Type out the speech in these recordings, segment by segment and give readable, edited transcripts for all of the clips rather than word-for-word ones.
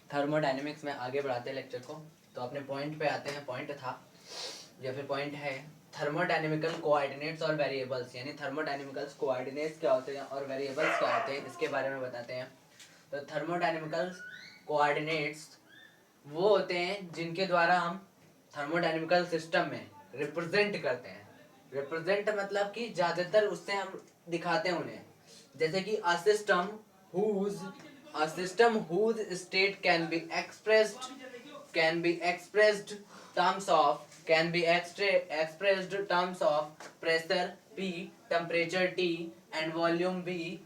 Thermodynamics में आगे बढ़ाते हैं लेक्चर को। तो अपने पॉइंट पे आते हैं। पॉइंट था या फिर पॉइंट है थर्मोडायनेमिकल कोऑर्डिनेट्स और वेरिएबल्स, यानी थर्मोडायनेमिकल कोऑर्डिनेट्स क्या होते हैं और वेरिएबल्स क्या होते हैं, इसके बारे में बताते हैं। तो थर्मोडायनेमिकल कोऑर्डिनेट्स वो होते हैं जिनके द्वारा हम थर्मोडायनेमिकल सिस्टम में रिप्रेजेंट करते हैं। रिप्रेजेंट मतलब कि ज़्यादातर उससे हम दिखाते हैं उन्हें, जैसे कि a system whose state expressed terms of pressure P, temperature T and volume V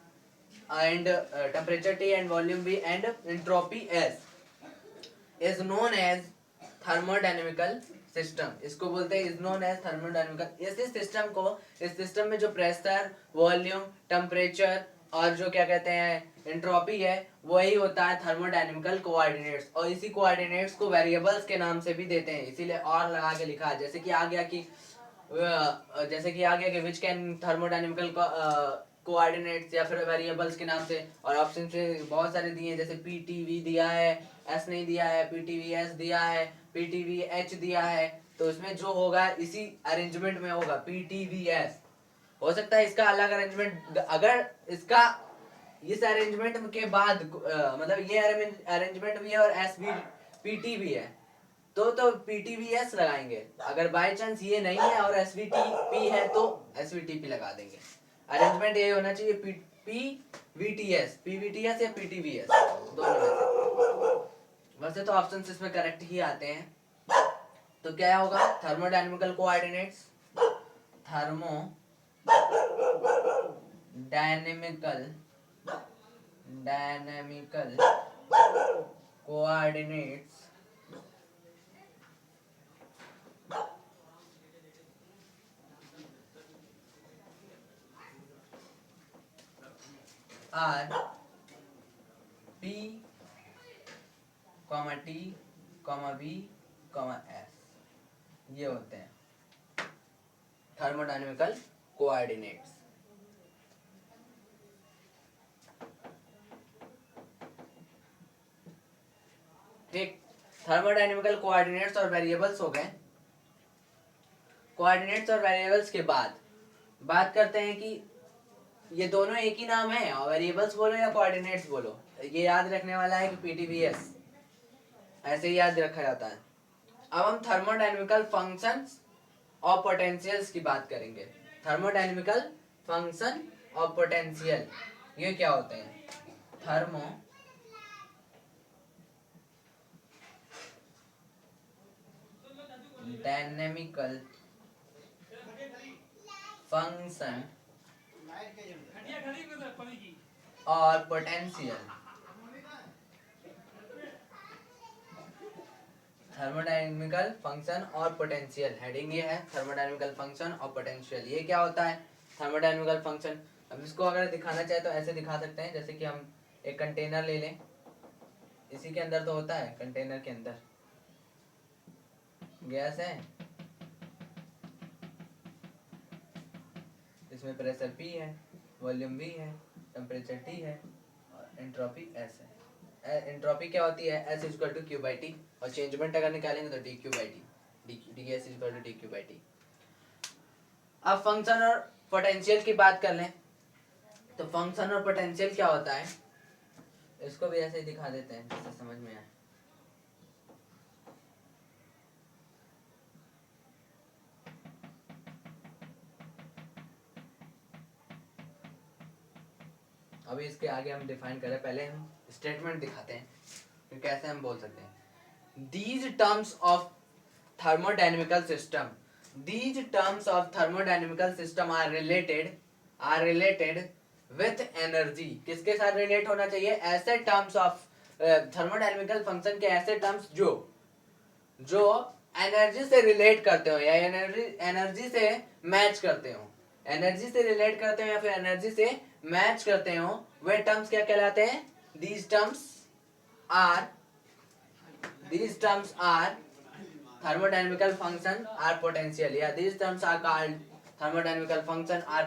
and temperature T and volume V and entropy S is known as thermodynamical system. इसको बोलते हैं इज नोन एज थर्मोडायनेमिकल। इस system को, इस system में जो pressure, volume, temperature और जो क्या कहते हैं एंट्रोपी है, वही होता है थर्मोडायनेमिकल कोऑर्डिनेट्स। और इसी कोऑर्डिनेट्स को वेरिएबल्स के नाम से भी देते हैं, इसीलिए और लगा के लिखा है। जैसे कि आ गया कि विच कैन थर्मोडायनेमिकल कोऑर्डिनेट्स या फिर वेरिएबल्स के नाम से। और ऑप्शन से बहुत सारे दिए हैं, जैसे पीटीवी दिया है, एस नहीं दिया है, पीटीवीएस दिया है, पीटीवीएच दिया है। तो इसमें जो होगा इसी अरेंजमेंट में होगा पीटीवीएस। हो सकता है इसका अलग अरेंजमेंट, अगर इसका इस अरेंजमेंट के बाद मतलब ये अरेंजमेंट भी है और एस भी पीटी भी है, तो पीटीवीएस लगाएंगे। अगर बाय चांस ये नहीं है और एसवीटीपी है तो एसवीटीपी लगा देंगे। अरेंजमेंट ये होना चाहिए पीवीटीएस या पीटीवीएस, दोनों में से। वैसे तो ऑप्शंस इसमें करेक्ट ही आते हैं। तो क्या होगा thermodynamical coordinates, dynamical coordinates are P, T, V, S, ये होते हैं थर्मोडायनेमिकल कोऑर्डिनेट्स। ठीक, थर्मोडायनेमिकल कोऑर्डिनेट्स और वेरिएबल्स हो गए। कोऑर्डिनेट्स और वेरिएबल्स के बाद बात करते हैं कि ये दोनों एक ही नाम है, और वेरिएबल्स बोलो या कोऑर्डिनेट्स बोलो, ये याद रखने वाला है कि पीटीवीएस ऐसे ही याद रखा जाता है। अब हम थर्मोडायनेमिकल फंक्शंस और पोटेंशियल्स की बात करेंगे। थर्मोडायनेमिकल फंक्शन और पोटेंशियल ये क्या होते हैं? थर्मोडायनेमिकल फंक्शन और पोटेंशियल। थर्मोडायनेमिकल फंक्शन और पोटेंशियल, हेडिंग ये है थर्मोडायनेमिकल फंक्शन और पोटेंशियल। ये क्या होता है थर्मोडायनेमिकल फंक्शन? अब इसको अगर दिखाना चाहे तो ऐसे दिखा सकते हैं, जैसे कि हम एक कंटेनर ले लें, इसी के अंदर तो होता है, कंटेनर के अंदर गैस है, इसमें प्रेशर P है, वॉल्यूम V है, टेम्परेचर T है और एंट्रोपी S है। एंट्रोपी क्या होती है? S इक्वल टू Q/T, और चेंजमेंट अगर निकालेंगे तो dQ/T, ds equal to dQ/T। अब फंक्शन और पोटेंशियल की बात कर लें, तो फंक्शन और पोटेंशियल क्या होता है इसको भी ऐसे ही दिखा देते हैं जिससे समझ में आए। अभी इसके आगे हम डिफाइन करें, पहले हम स्टेटमेंट दिखाते हैं कि कैसे हम बोल सकते हैं। These terms of thermodynamical system are related with energy। किसके साथ रिलेट होना चाहिए? ऐसे टर्म्स ऑफ थर्मोडायनेमिकल फंक्शन के ऐसे टर्म्स जो एनर्जी से रिलेट करते हो या एनर्जी से मैच करते हो, एनर्जी से रिलेट करते हो या फिर एनर्जी से मैच करते हो, वे टर्म्स क्या कहलाते हैं? These terms are thermodynamical function or potential, या these terms are called thermodynamical function or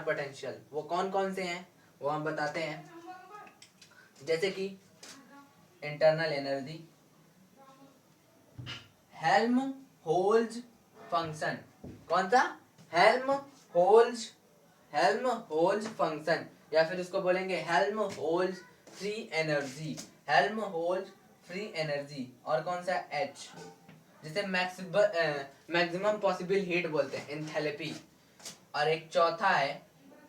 potential। वो कौन कौन से हैं वो हम बताते हैं। जैसे कि इंटरनल एनर्जी, हेल्महोल्ट्ज फंक्शन। कौन सा? हेल्महोल्ट्ज फंक्शन, या फिर उसको बोलेंगे Helmholtz free energy, Helmholtz free energy. और कौन सा? एच, जिसे मैक्सिमम पॉसिबल हीट बोलते हैं, एंथैल्पी। और एक चौथा है,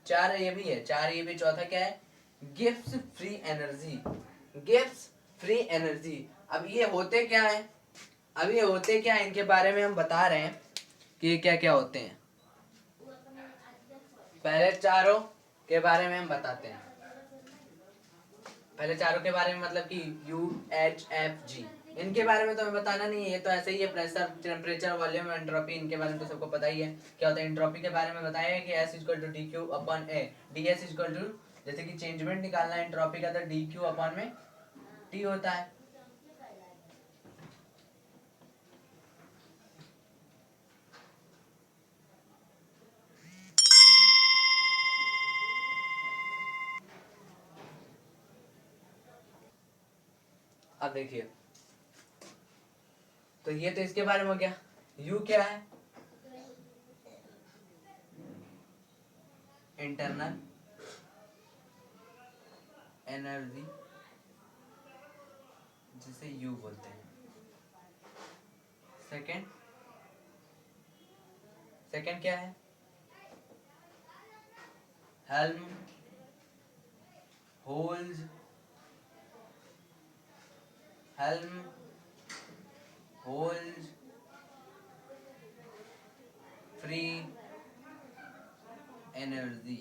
चार ये भी है, चार ये भी, चौथा क्या है? Gibbs free energy, Gibbs free energy. अब ये होते क्या है, इनके बारे में हम बता रहे हैं कि ये क्या क्या होते हैं। पहले चारों के बारे में हम बताते हैं। पहले चारों के बारे में, मतलब कि U, H, F, G, इनके बारे में तो हमें बताना नहीं है, ये तो ऐसे ही है। प्रेशर, टेम्परेचर, वॉल्यूम, एंट्रोपी, इनके बारे में तो सबको पता ही है क्या होता है। एंट्रोपी के बारे में बताया है कि S equal to D Q upon A, D S equal to, जैसे कि चेंजमेंट निकालना है एंट्रोपी का, तो डी क्यू अपॉन में टी होता है। अब देखिए, तो ये तो इसके बारे में हो गया। यू क्या है? इंटरनल एनर्जी, जिसे यू बोलते हैं। सेकंड क्या है? Helmholtz free energy.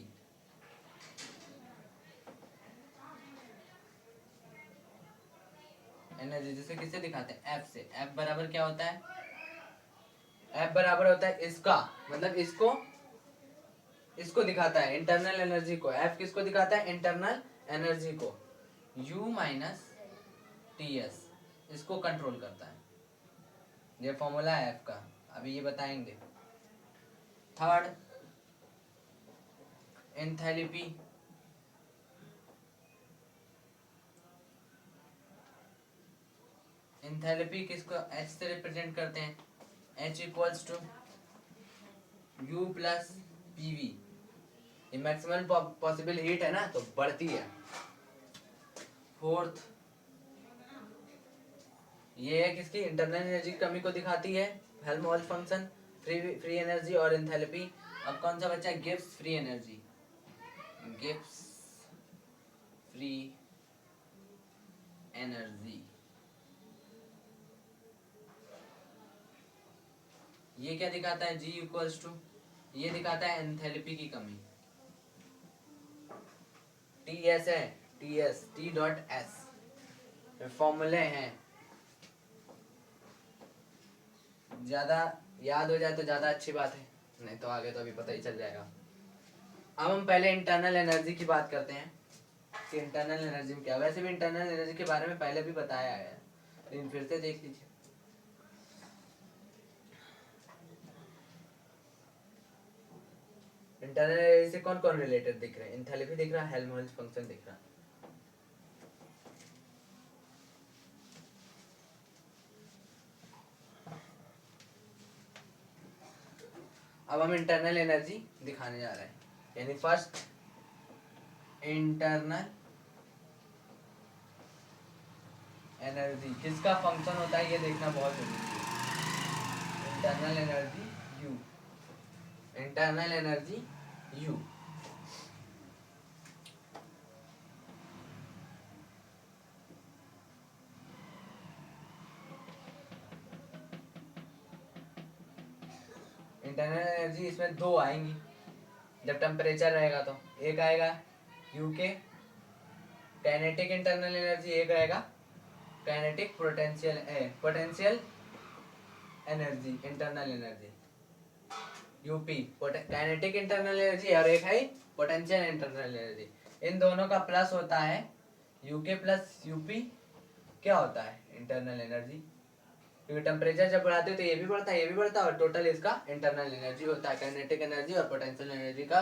एनर्जी जिसे किससे दिखाते हैं? एफ से। एफ बराबर क्या होता है? एफ बराबर होता है इसका, मतलब इसको दिखाता है, इंटरनल एनर्जी को। एफ किसको दिखाता है? इंटरनल एनर्जी को। यू माइनस टी एस इसको कंट्रोल करता है। ये फॉर्मूला है एफ का, अभी ये बताएंगे। Third, enthalpy. एंथैल्पी किसको एच से रिप्रेजेंट करते हैं? H equals to U plus PV. ये मैक्सिमम पॉसिबल हीट है ना, तो बढ़ती है। फोर्थ, ये है किसकी? इंटरनल एनर्जी की कमी को दिखाती है, हेल्महोल्ट्ज फंक्शन, फ्री एनर्जी और एंथैल्पी। अब कौन सा बच्चा? Gibbs free energy, Gibbs free energy. ये क्या दिखाता है? G इक्वल्स टू, ये दिखाता है एंथैल्पी की कमी। टी एस है, T S, T dot S फॉर्मूले हैं। ज्यादा याद हो जाए तो ज्यादा अच्छी बात है, नहीं तो आगे तो अभी पता ही चल जाएगा। अब हम पहले इंटरनल एनर्जी की बात करते हैं कि इंटरनल एनर्जी में क्या। वैसे भी इंटरनल एनर्जी के बारे में पहले भी बताया है, लेकिन फिर से देख लीजिए। इंटरनल एनर्जी से कौन कौन रिलेटेड दिख रहे हैं? एंथैल्पी दिख रहा है, हेल्महोल्ट्ज फंक्शन दिख रहा है। अब हम इंटरनल एनर्जी दिखाने जा रहे हैं, यानी फर्स्ट इंटरनल एनर्जी किसका फंक्शन होता है ये देखना बहुत जरूरी है। Internal energy you, internal energy you. Internal energy इसमें दो आएंगी जब टेम्परेचर रहेगा, तो एक आएगा यू के काइनेटिक इंटरनल एनर्जी, एक आएगा kinetic potential energy, internal energy UP kinetic internal energy, और एक है पोटेंशियल इंटरनल एनर्जी। इन दोनों का प्लस होता है यूके प्लस यूपी, क्या होता है? Internal energy. क्योंकि टेम्परेचर जब बढ़ाते हो तो ये भी बढ़ता है, ये भी बढ़ता है, और टोटल इसका इंटरनल एनर्जी होता है। काइनेटिक एनर्जी और पोटेंशियल एनर्जी का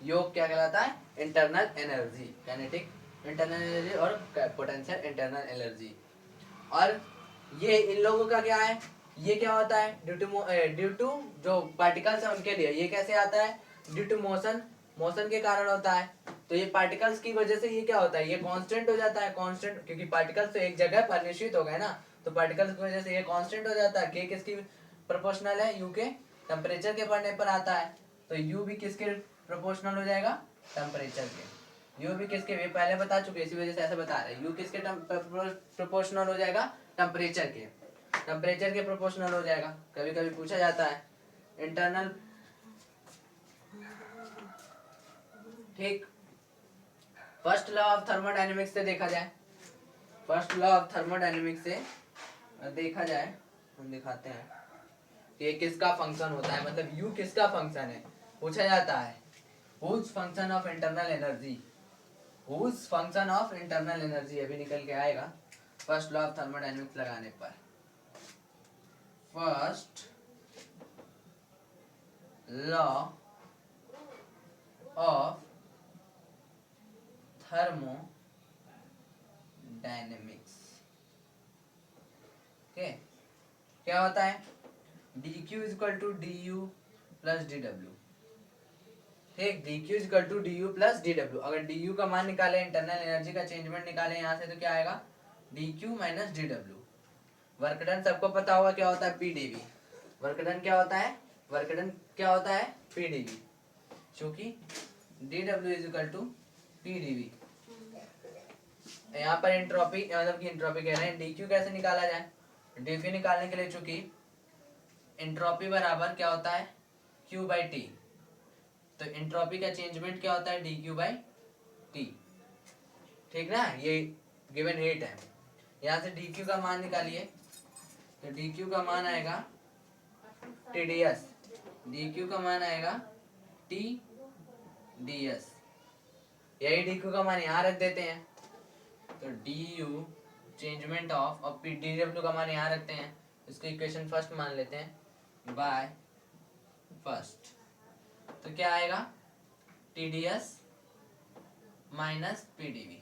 योग क्या कहलाता है? Internal energy. Kinetic internal energy और पोटेंशियल इंटरनल एनर्जी। और ये इन लोगों का क्या है, ये क्या होता है, ड्यू टू जो पार्टिकल्स है उनके लिए ये कैसे आता है, ड्यू टू मोशन, मोशन के कारण होता है। तो ये पार्टिकल्स की वजह से ये क्या होता है, ये कांस्टेंट हो जाता है, कांस्टेंट क्योंकि पार्टिकल्स तो एक जगह पर निश्चित हो गए ना, तो पार्टिकल्स की वजह से ये कांस्टेंट हो जाता है। के किसकी प्रोपोर्शनल है, यू के टेम्परेचर के बढ़ने पर आता है, तो यू भी किसके प्रोपोर्शनल हो जाएगा, टेम्परेचर के। यू भी किसके, ये पहले बता चुके, इसी वजह से ऐसे बता रहे हैं, यू किसके प्रोपोर्शनल हो जाएगा, टेम्परेचर के, टेम्परेचर के प्रोपोर्शनल हो जाएगा। कभी कभी पूछा जाता है इंटरनल, ठीक। फर्स्ट लॉ ऑफ थर्मोडायनेमिक्स से देखा जाए, फर्स्ट लॉ ऑफ थर्मोडायनेमिक्स से देखा जाए, हम दिखाते हैं कि ये किसका फंक्शन होता है, मतलब यू किसका फंक्शन है, पूछा जाता है whose function of internal energy, whose function of internal energy अभी निकल के आएगा फर्स्ट लॉ ऑफ थर्मोडायनेमिक्स लगाने पर। First law of thermodynamics, okay, क्या होता है, dq is equal to du plus dw, ठीक, dq is equal to du plus dw। अगर du का मान निकाले, इंटरनल एनर्जी का चेंजमेंट निकाले यहाँ से, तो क्या आएगा, dq minus dw। Work done सबको पता होगा क्या होता है, pdv। वर्क डन क्या होता है, वर्क डन क्या होता है, pdv, क्योंकि dw is equal to pdv। यहाँ पर एंट्रोपी, मतलब कि एंट्रोपी कह रहे हैं, dq कैसे निकाला जाए, dq निकालने के लिए चूंकि एंट्रोपी बराबर क्या होता है, q बाई टी, तो एंट्रोपी का चेंजमेंट क्या होता है, dq बाई टी, ठीक ना, ये गिवन हीट है। यहाँ से dq का मान निकालिए, तो dq का मान आएगा tds, dq का मान आएगा tds, यही dq का मान यहाँ रख देते हैं, तो du चेंजमेंट ऑफ, और dw का मान यहाँ रखते हैं, इसको इक्वेशन फर्स्ट मान लेते हैं बाय फर्स्ट, तो क्या आएगा, TDS माइनस PDV।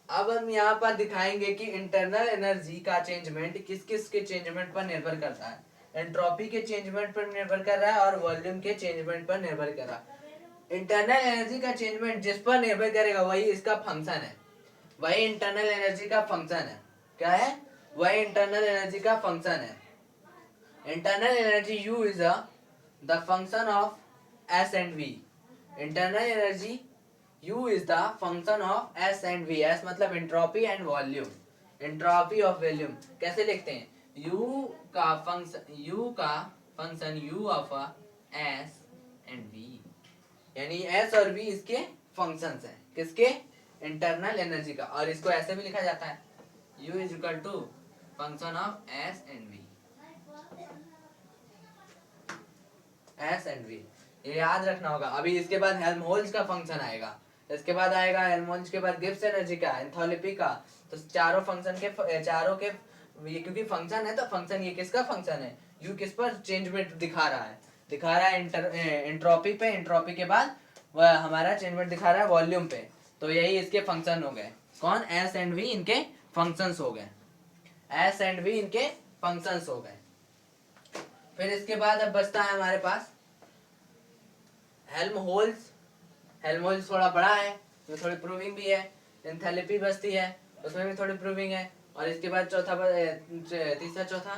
अब हम यहाँ पर दिखाएंगे कि इंटरनल एनर्जी का चेंजमेंट किस किस के चेंजमेंट पर निर्भर करता है, एंट्रोपी के चेंजमेंट पर निर्भर कर रहा है और वॉल्यूम के चेंजमेंट पर निर्भर कर रहा है। इंटरनल एनर्जी का चेंजमेंट जिस पर निर्भर करेगा वही इसका फंक्शन है, वही इंटरनल एनर्जी का फंक्शन है, क्या है, वही इंटरनल एनर्जी का फंक्शन है। Internal energy U is the function of S and V, internal energy U is the function of S and V, S मतलब entropy and volume, entropy of volume कैसे लिखते हैं, U का function U of S and V, यानी S और V इसके functions हैं, किसके, इंटरनल एनर्जी का, और इसको ऐसे भी लिखा जाता है U is equal to function of S and V, S and V, ये याद रखना होगा। अभी इसके बाद हेल्महोल्ट्ज का फंक्शन आएगा, इसके बाद आएगा हेल्महोल्ट्ज के बाद गिब्स एनर्जी का, एंथैल्पी का, तो चारों फंक्शन के, चारों के, ये क्योंकि फंक्शन है तो फंक्शन ये किसका फंक्शन है, यू किस पर चेंजमेंट दिखा रहा है, दिखा रहा है एंट्रोपी पे, एंट्रोपी के बाद वह हमारा चेंजमेंट दिखा रहा है वॉल्यूम पे, तो यही इसके फंक्शन हो गए, कौन, एस एंड वी इनके फंक्शंस हो गए, एस एंड वी इनके फंक्शंस हो गए। फिर इसके बाद अब बचता है हमारे पास हेल्महोल्ट्ज, हेल्महोल्ट्ज थोड़ा बड़ा है, उसमें थोड़ी प्रूविंग भी है, एंथैल्पी बचती है, उसमें भी थोड़ी प्रूविंग है, और इसके बाद चौथा, तीसरा चौथा